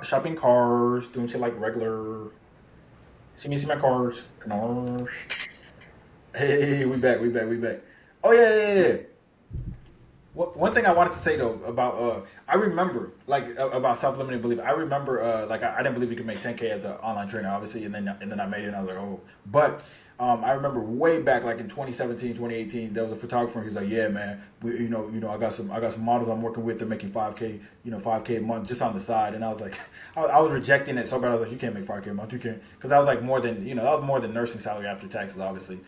shopping cars, doing shit like regular. See my cars. Cars. Hey, we back, we back, we back. Oh yeah, yeah, yeah. One thing I wanted to say though about I remember like about self-limiting belief. I remember like I didn't believe you could make 10K as an online trainer, obviously, and then I made it and I was like, oh. But I remember way back like in 2017, 2018, there was a photographer and he was like, yeah, man, I got some models I'm working with. They're making 5K, 5K a month just on the side, and I was like, I was rejecting it so bad. I was like, you can't make 5K a month, you can't, because that was like more than that was more than nursing salary after taxes, obviously.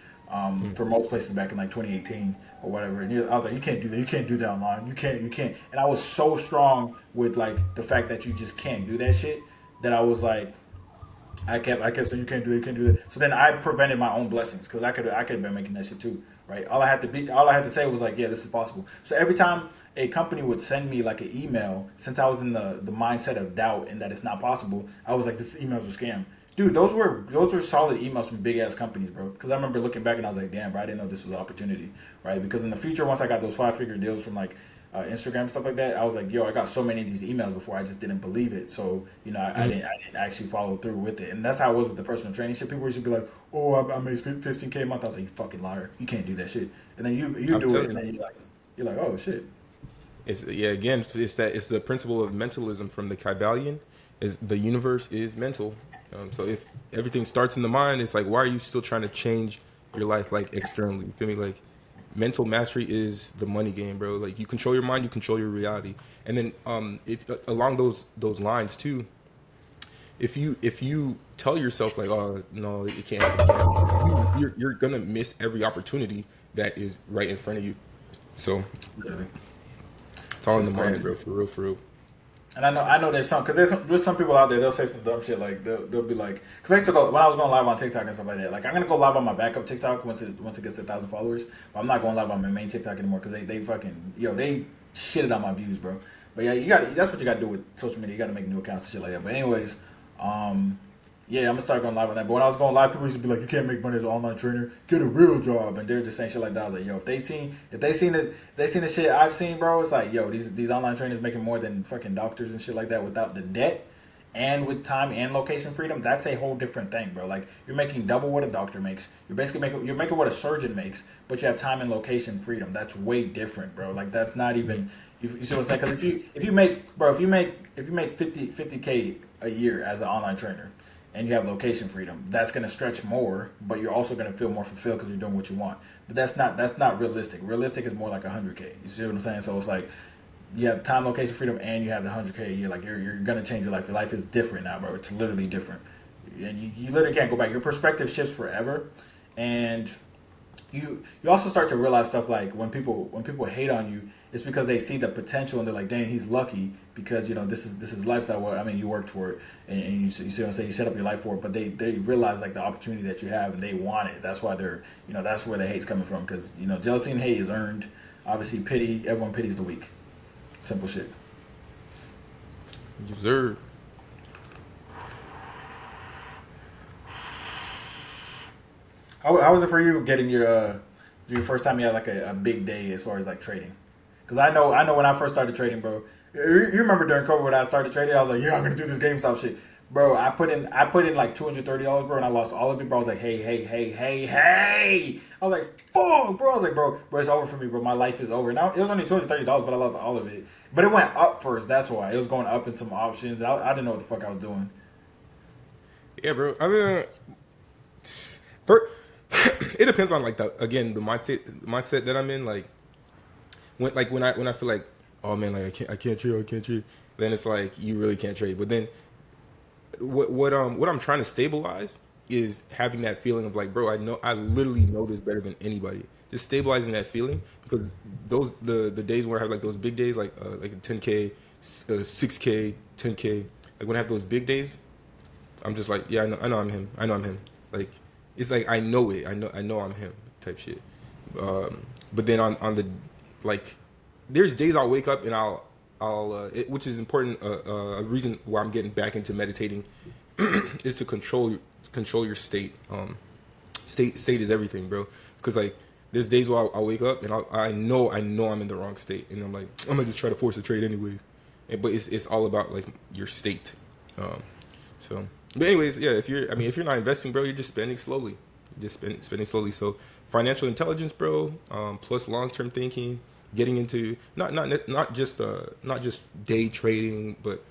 For most places back in like 2018 or whatever. And I was like, you can't do that. You can't do that online. You can't. And I was so strong with like the fact that you just can't do that shit that I was like, I kept saying you can't do that. You can't do that. So then I prevented my own blessings because I could have been making that shit too, right? All I had to say was like, yeah, this is possible. So every time a company would send me like an email, since I was in the mindset of doubt and that it's not possible, I was like, this email's a scam. Dude, those were solid emails from big ass companies, bro. Because I remember looking back and I was like, damn, bro, I didn't know this was an opportunity, right? Because in the future, once I got those 5 figure deals from like Instagram and stuff like that, I was like, yo, I got so many of these emails before, I just didn't believe it. So I didn't actually follow through with it, and that's how it was with the personal training shit. People used to be like, oh, I made 15K a month. I was like, you fucking liar, you can't do that shit. And then you I'm do it, telling and you. then you're like, oh shit. It's yeah. Again, it's the principle of mentalism from the Kybalion. Is the universe is mental. So if everything starts in the mind, it's like, why are you still trying to change your life like externally? You feel me? Like mental mastery is the money game, bro. Like you control your mind, you control your reality. And then if along those lines too, if you tell yourself like, oh no, it can't happen, it can't happen, you're gonna miss every opportunity that is right in front of you. So Literally. it's all in Shit's the mind, crazy. bro. For real, for real. And I know there's some, because there's some people out there, they'll say some dumb shit like they'll be like, because I used to go when I was going live on TikTok and stuff like that. Like I'm gonna go live on my backup TikTok once it gets to 1,000 followers. But I'm not going live on my main TikTok anymore because they fucking they shitted on my views, bro. But yeah, that's what you got to do with social media. You got to make new accounts and shit like that. But anyways, um, yeah, I'm gonna start going live on that. But when I was going live, people used to be like, "You can't make money as an online trainer. Get a real job." And they're just saying shit like that. I was like, "Yo, if they seen the shit I've seen, bro, it's like, yo, these online trainers making more than fucking doctors and shit like that without the debt and with time and location freedom. That's a whole different thing, bro. Like you're making double what a doctor makes. You're making what a surgeon makes, but you have time and location freedom. That's way different, bro. Like that's not even. You see what I'm saying? Because if you make 50K a year as an online trainer and you have location freedom, that's going to stretch more, but you're also going to feel more fulfilled because you're doing what you want. But that's not realistic. Realistic is more like 100K. You see what I'm saying? So it's like you have time, location freedom, and you have the 100K a year. Like you're going to change your life. Your life is different now, bro. It's literally different, and you literally can't go back. Your perspective shifts forever, and you also start to realize stuff like when people hate on you, it's because they see the potential and they're like, dang, he's lucky because this is lifestyle. Well, I mean, you worked for it and you see what I'm saying. You set up your life for it, but they realize like the opportunity that you have and they want it. That's why that's where the hate's coming from because jealousy and hate is earned. Obviously, pity, everyone pities the weak. Simple shit. You deserve. How was it for you getting your first time you had like a big day as far as like trading? Because I know when I first started trading, bro. You remember during COVID when I started trading, I was like, yeah, I'm gonna do this GameStop shit, bro. I put in like $230, bro, and I lost all of it, bro. I was like, hey, hey, hey, hey, hey. I was like, fuck, bro. I was like, bro, it's over for me, bro. My life is over. Now it was only $230, but I lost all of it. But it went up first. That's why it was going up in some options. I didn't know what the fuck I was doing. Yeah, bro. I mean, for, it depends on like the mindset that I'm in. When I feel like, oh man, like I can't trade. Then it's like you really can't trade. But then what I'm trying to stabilize is having that feeling of like, bro, I literally know this better than anybody. Just stabilizing that feeling because the days where I have like those big days like 10K, 6K, 10K, like when I have those big days, I'm just like, yeah, I know I'm him. I know I'm him. Like it's like I know it. I know I'm him type shit. But then on the like, there's days I'll wake up and which is important. A reason why I'm getting back into meditating is to control your state. State is everything, bro. Because like there's days where I'll wake up and I know I'm in the wrong state, and I'm like I'm gonna just try to force a trade anyways. but it's all about like your state. Um, so, but anyways, yeah. If you're not investing, bro, you're just spending slowly, spending slowly. So, financial intelligence, bro, plus long term thinking, getting into not just day trading, but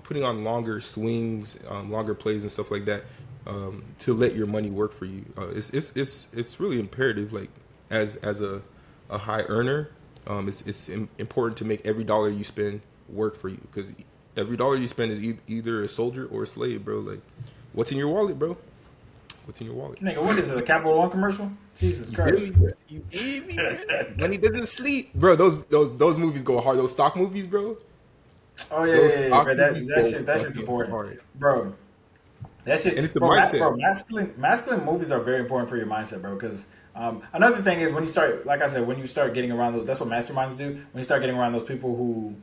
putting on longer swings, longer plays and stuff like that, to let your money work for you. It's really imperative. Like as a high earner, important to make every dollar you spend work for you, because every dollar you spend is either a soldier or a slave, bro. Like, what's in your wallet, bro? What's in your wallet? Nigga, what is it? A Capital One commercial? Jesus You feel Christ. me? You feel me? Money doesn't sleep, bro. Those movies go hard. Those stock movies, bro. Oh yeah, Those yeah, yeah, stock bro. movies go That shit's fucking important, hard, bro. That and shit, it's the bro. mindset. Bro, masculine movies are very important for your mindset, bro. Because another thing is when you start, like I said, when you start getting around those, that's what masterminds do. When you start getting around those people who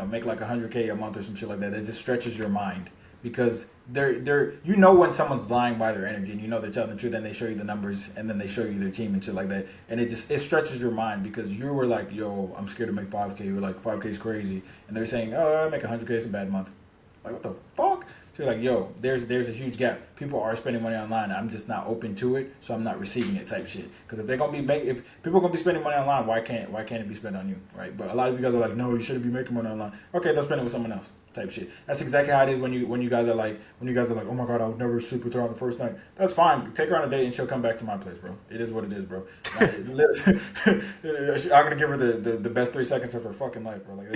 make like 100K a month or some shit like that, it just stretches your mind because they're you know when someone's lying by their energy and you know they're telling the truth, and they show you the numbers and then they show you their team and shit like that, and it stretches your mind because you were like, yo, I'm scared to make 5K. You're like 5K is crazy, and they're saying, oh, I make 100K, it's a bad month. Like, what the fuck? So you're like, yo, there's a huge gap. People are spending money online. I'm just not open to it, so I'm not receiving it type shit. Because if they're gonna be if people are gonna be spending money online, why can't it be spent on you, right? But a lot of you guys are like, no, you shouldn't be making money online. Okay, they'll spend it with someone else type shit. That's exactly how it is when you guys are like, oh my god, I would never sleep with her on the first night. That's fine. Take her on a date and she'll come back to my place, bro. It is what it is, bro. Like, I'm gonna give her the best 3 seconds of her fucking life, bro. Like,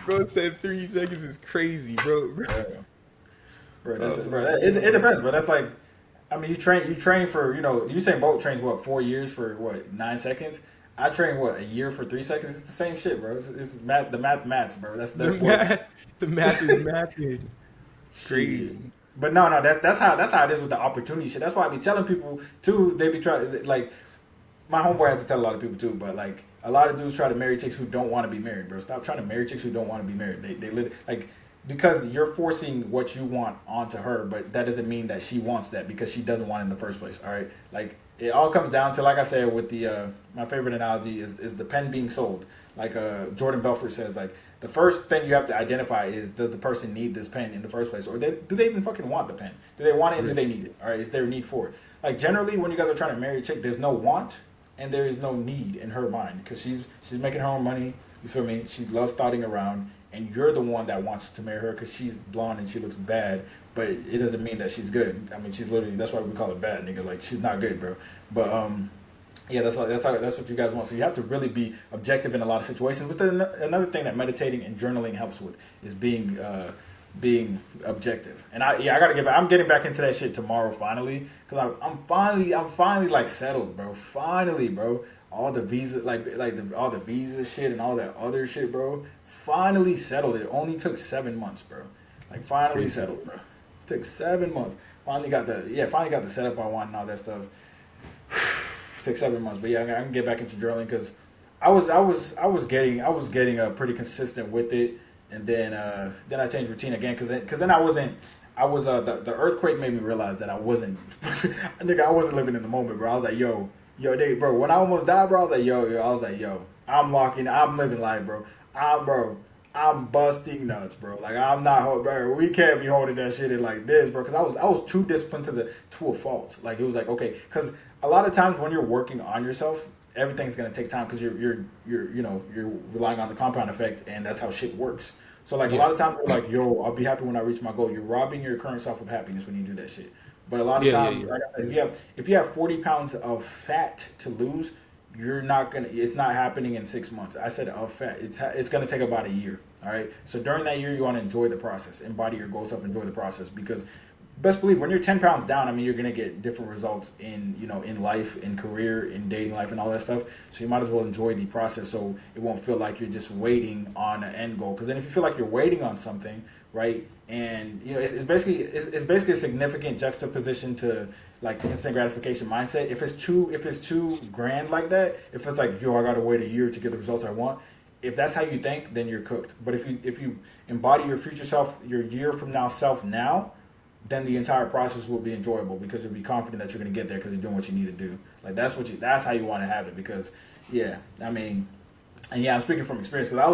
Bro said 3 seconds is crazy, bro. bro, it depends, but that's like, I mean, you train for, Usain Bolt trains what, 4 years for what, 9 seconds. I train what, a year for 3 seconds. It's the same shit, bro. It's math, the maths, bro. That's The math is mathing. Crazy. But no, that's how it is with the opportunity shit. That's why I be telling people too. They be trying, like, my homeboy has to tell a lot of people too, but like a lot of dudes try to marry chicks who don't want to be married, bro. Stop trying to marry chicks who don't want to be married. Like, because you're forcing what you want onto her, but that doesn't mean that she wants that because she doesn't want it in the first place. All right, like it all comes down to, like I said, with the my favorite analogy is the pen being sold. Like Jordan Belfort says, like the first thing you have to identify is, does the person need this pen in the first place, or do they even fucking want the pen? Do they want it and do they need it? All right, is there a need for it? Like generally, when you guys are trying to marry a chick, there's no want and there is no need in her mind because she's making her own money. You feel me? She loves thotting around, and you're the one that wants to marry her because she's blonde and she looks bad. But it doesn't mean that she's good. I mean, she's literally, that's why we call it bad, nigga. Like, she's not good, bro. But yeah, that's what you guys want. So you have to really be objective in a lot of situations. But then another thing that meditating and journaling helps with is being objective. And I gotta get back. I'm getting back into that shit tomorrow finally, because I'm finally like settled, bro. Finally, bro. All the visa all the visa shit and all that other shit, bro. Finally settled. It only took 7 months, bro. Like finally settled, bro. It took 7 months. Finally got the setup I want and all that stuff. Took 7 months, but yeah, I can get back into journaling because I was getting pretty consistent with it, and then I changed routine again because then the earthquake made me realize that I wasn't I wasn't living in the moment, bro. I was like, yo, bro, when I almost died, bro, I was like, yo, I'm living life, bro. I'm busting nuts, bro. Like, I'm not, bro. We can't be holding that shit in like this, bro. Because I was too disciplined to a fault. Like, it was like, okay, because a lot of times when you're working on yourself, everything's gonna take time because you're relying on the compound effect, and that's how shit works. So like a lot of times you're like, yo, I'll be happy when I reach my goal. You're robbing your current self of happiness when you do that shit. But a lot of times, like I said, if you have 40 pounds of fat to lose, it's not happening in 6 months. I said of fat. It's gonna take about a year. All right. So during that year, you want to enjoy the process, embody your goal self, enjoy the process, because best believe when you're 10 pounds down, I mean, you're gonna get different results in life, in career, in dating life, and all that stuff. So you might as well enjoy the process, so it won't feel like you're just waiting on an end goal. Because then if you feel like you're waiting on something, right, and it's basically a significant juxtaposition to like instant gratification mindset. If it's too grand like that, if it's like, yo, I gotta wait a year to get the results I want. If that's how you think, then you're cooked. But if you embody your future self, your year from now self now, then the entire process will be enjoyable because you'll be confident that you're going to get there because you're doing what you need to do. Like that's how you want to have it, because yeah, I mean, And yeah, I'm speaking from experience because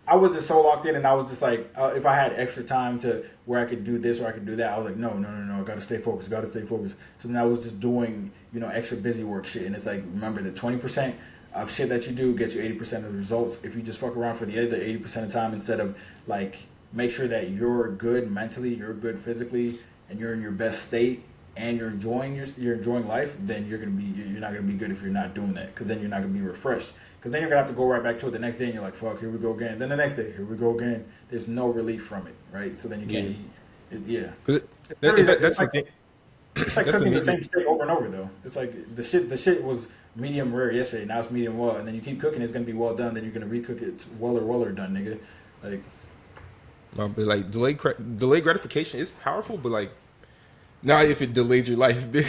I was just so locked in, and I was just like, if I had extra time to where I could do this or I could do that, I was like, no, no, no, no, I got to stay focused, got to stay focused. So then I was just doing, extra busy work shit, and it's like, remember the 20% of shit that you do gets you 80% of the results. If you just fuck around for the other 80% of the time, instead of like make sure that you're good mentally, you're good physically, and you're in your best state, and you're enjoying life, then you're not gonna be good if you're not doing that, because then you're not gonna be refreshed. Because then you're gonna have to go right back to it the next day, and you're like, fuck, here we go again. Then the next day, here we go again. There's no relief from it, right? So then you can't. Yeah, 'Cause it's literally that's it's the like thing. it's like That's the cooking the major. same steak over and over though. It's like the shit was medium rare yesterday, now it's medium well, and then you keep cooking, it's gonna be well done. Then you're gonna recook it weller done, nigga. Like But like delayed gratification is powerful, but like not if it delays your life. yeah,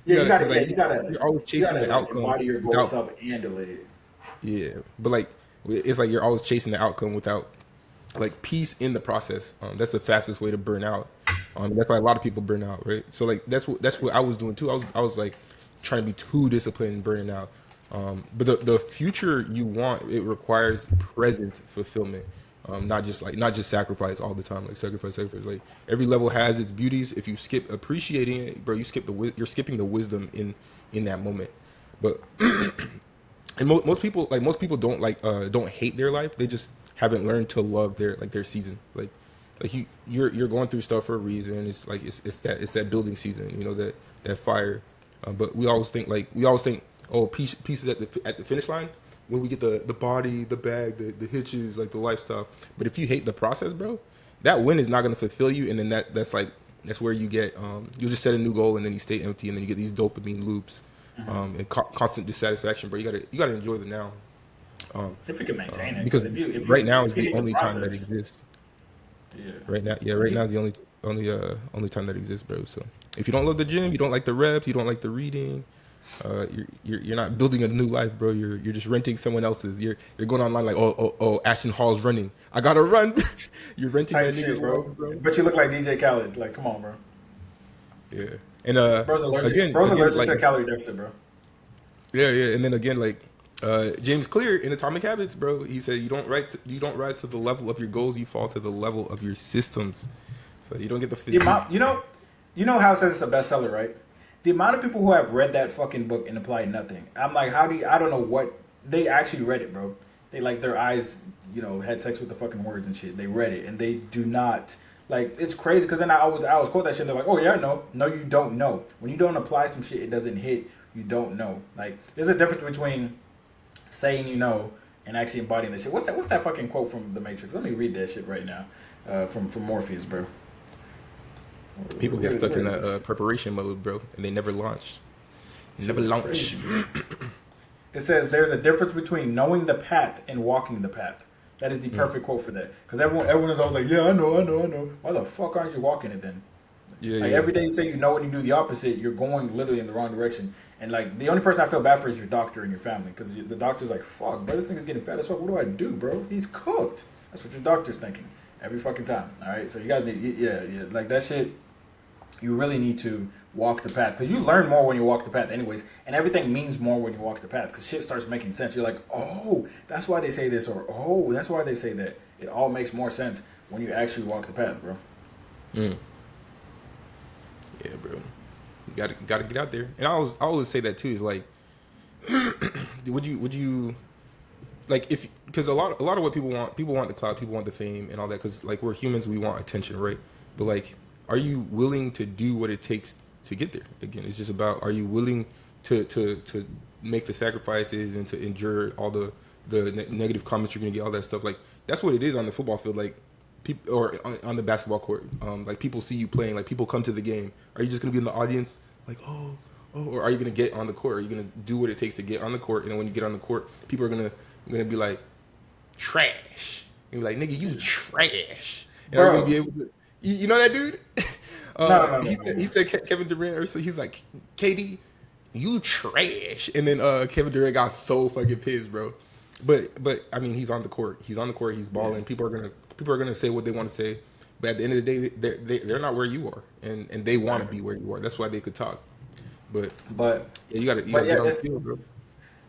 you gotta like you're always you chasing gotta the like outcome embody your goal without. self and delay it. Yeah, but like it's like you're always chasing the outcome without like peace in the process. That's the fastest way to burn out. That's why a lot of people burn out, right? So like that's what I was doing too. I was like trying to be too disciplined and burning out. But the future you want, it requires present fulfillment. Not just sacrifice all the time, like sacrifice. Like every level has its beauties. If you skip appreciating it, bro, you're skipping the wisdom in that moment. But and most people don't hate their life. They just haven't learned to love their season. You're going through stuff for a reason. It's like it's that building season. That fire. But we always think, oh, pieces at the finish line when we get the body, the bag, the hitches, like the lifestyle. But if you hate the process, bro, that win is not going to fulfill you. And then that's where you get you'll just set a new goal, and then you stay empty, and then you get these dopamine loops, and constant dissatisfaction. But you gotta enjoy the now. If you can maintain it, because Because right now is if you the hate the only time that process, exists. yeah. Right now, yeah, right now is the only time that exists, bro. So if you don't love the gym, you don't like the reps, you don't like the reading, you're not building a new life, bro. You're just renting someone else's. You're going online like, oh, Ashton Hall's running. I gotta run. You're renting Type that nigga's shit, bro. run, bro. But you look like DJ Khaled. Like, come on, bro. Yeah, and Bro's allergic. again, Bro's again, allergic like, to a calorie deficit, bro. yeah, and then again, like, James Clear in Atomic Habits, bro. He said you don't rise to the level of your goals, you fall to the level of your systems. So you don't get the The physique. amount, how it says it's a bestseller, right? The amount of people who have read that fucking book and applied nothing. I'm like, how do you? I don't know what they actually read it, bro. They like their eyes, had sex with the fucking words and shit. They read it and they do not. Like it's crazy because then I was quote that shit. They're like, oh yeah, I know. No, you don't know. When you don't apply some shit, it doesn't hit. You don't know. Like there's a difference between saying you know and actually embodying this shit. What's that fucking quote from The Matrix? Let me read that shit right now. From Morpheus, bro. People get stuck Where in is that this? preparation mode, bro, and they never launch. Shit Never was launch. crazy, bro. It says there's a difference between knowing the path and walking the path. That is the perfect quote for that. Because everyone is always like, yeah, I know. Why the fuck aren't you walking it then? Yeah, Like yeah. every day you say you know when you do the opposite, you're going literally in the wrong direction. And like the only person I feel bad for is your doctor and your family, because the doctor's like, "Fuck, bro, this nigga's getting fat as fuck. What do I do, bro? He's cooked." That's what your doctor's thinking every fucking time. All right, so you guys need, yeah, like that shit. You really need to walk the path because you learn more when you walk the path, anyways. And everything means more when you walk the path because shit starts making sense. You're like, "Oh, that's why they say this," or "Oh, that's why they say that." It all makes more sense when you actually walk the path, bro. Mm. Yeah, bro. You gotta get out there. And I always say that too. Is like, would you like if because a lot of what people want the clout, people want the fame and all that because like we're humans, we want attention, right? But like, are you willing to do what it takes to get there? Again, it's just about are you willing to make the sacrifices and to endure all the negative comments you're gonna get, all that stuff. Like that's what it is on the football field. Like people or on the basketball court. Like people see you playing. Like people come to the game. Are you just gonna be in the audience? Like or are you gonna get on the court? Are you gonna do what it takes to get on the court? And then when you get on the court, people are gonna be like trash. And be like, nigga, you trash. And are you gonna Bro, be able to? You know that dude? no, He no, said no. he said Kevin Durant or so he's like KD, you trash. And then Kevin Durant got so fucking pissed, bro. But I mean, he's on the court. He's on the court. He's Yeah. balling. People are gonna say what they want to say. But at the end of the day, they're not where you are, and they want to Exactly. be where you are. That's why they could talk. But But yeah, you gotta but get yeah, on the it's field, bro.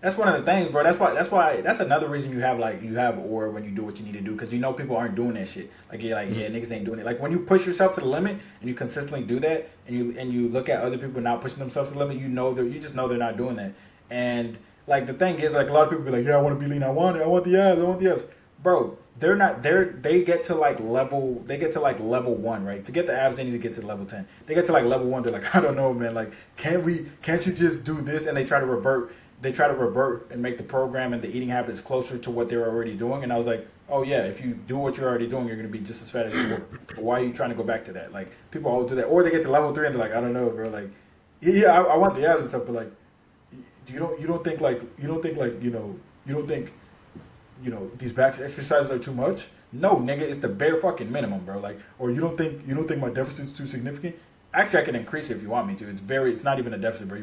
That's one of the things, bro. That's another reason you have or when you do what you need to do because you know people aren't doing that shit. Like you're like, yeah, Mhm. niggas ain't doing it. Like when you push yourself to the limit and you consistently do that, and you look at other people not pushing themselves to the limit, you just know they're not doing that. And like the thing is, like a lot of people be like, yeah, I want to be lean, I want the abs, I want the abs, bro. They're not. They get to like level. They get to like level 1, right? To get the abs, they need to get to level 10. They get to like level 1. They're like, I don't know, man. Like, can't we? Can't you just do this? And they try to revert. They try to revert and make the program and the eating habits closer to what they're already doing. And I was like, oh yeah, if you do what you're already doing, you're gonna be just as fat as you were. But why are you trying to go back to that? Like people always do that, or they get to level 3 and they're like, I don't know, bro. Like, yeah, I want the abs and stuff, but like, you don't think like you don't think these back exercises are too much. No, nigga, it's the bare fucking minimum, bro. Like, or you don't think my deficit's too significant. Actually, I can increase it if you want me to. It's not even a deficit, bro.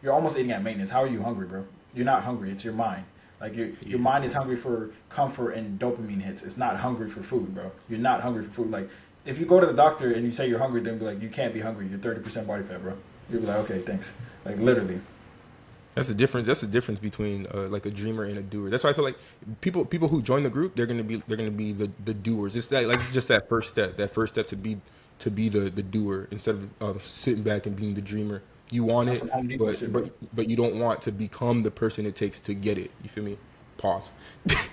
You're almost eating at maintenance. How are you hungry, bro? You're not hungry. It's your mind. Like your Yeah. mind is hungry for comfort and dopamine hits. It's not hungry for food, bro. You're not hungry for food. Like if you go to the doctor and you say you're hungry, then be like, you can't be hungry. You're 30% body fat, bro. You'll be like, okay, thanks. Like literally. That's the difference. That's the difference between like a dreamer and a doer. That's why I feel like people who join the group, they're gonna be the doers. It's that like it's just that first step to be the doer instead of sitting back and being the dreamer. You want That's it, some Home Depot shit, bro. but you don't want to become the person it takes to get it. You feel me? Pause. That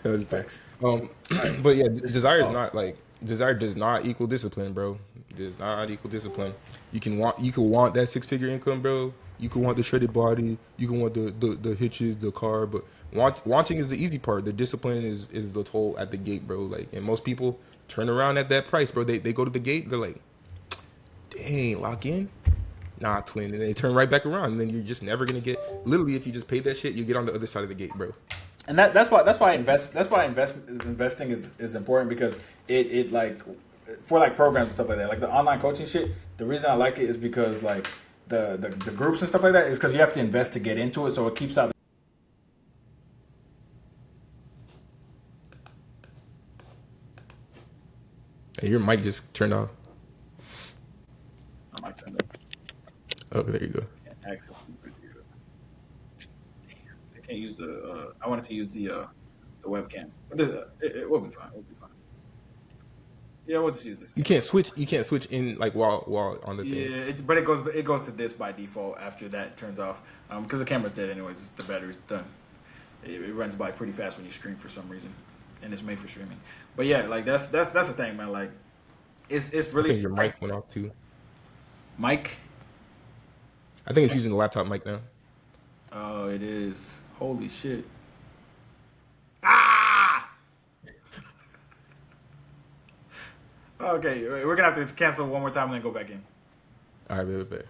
was bad. Facts. Um, All right. but yeah, desire is Oh, not like desire does not equal discipline, bro. It does not equal discipline. You can want that 6 figure income, bro. You can want the shredded body. You can want the hitches, the car, but wanting is the easy part. The discipline is the toll at the gate, bro. Like, and most people turn around at that price, bro. They go to the gate. They're like, dang, lock in. Nah, twin, and they turn right back around, and then you're just never gonna get. Literally, if you just pay that shit, you get on the other side of the gate, bro. and investing is important because it like for like programs and stuff like that, like the online coaching shit. The reason I like it is because like the groups and stuff like that is because you have to invest to get into it, so it keeps out. Hey, your mic just turned off. I might turn that. Oh, there you go. Can't access the video. Damn, I can't use the. I wanted to use the webcam, but it will be fine. It will be fine. Yeah, we'll just use this You camera. can't switch. You can't switch in like while on the thing. Yeah, but it goes to this by default after that turns off because the camera's dead anyways. The battery's done. It runs by pretty fast when you stream for some reason, and it's made for streaming. But yeah, like that's the thing, man. Like it's I think really your like mic went off too. Mike. I think it's using the laptop mic now. Oh, it is. Holy shit. Ah. Okay, we're gonna have to cancel one more time and then go back in. All right, baby.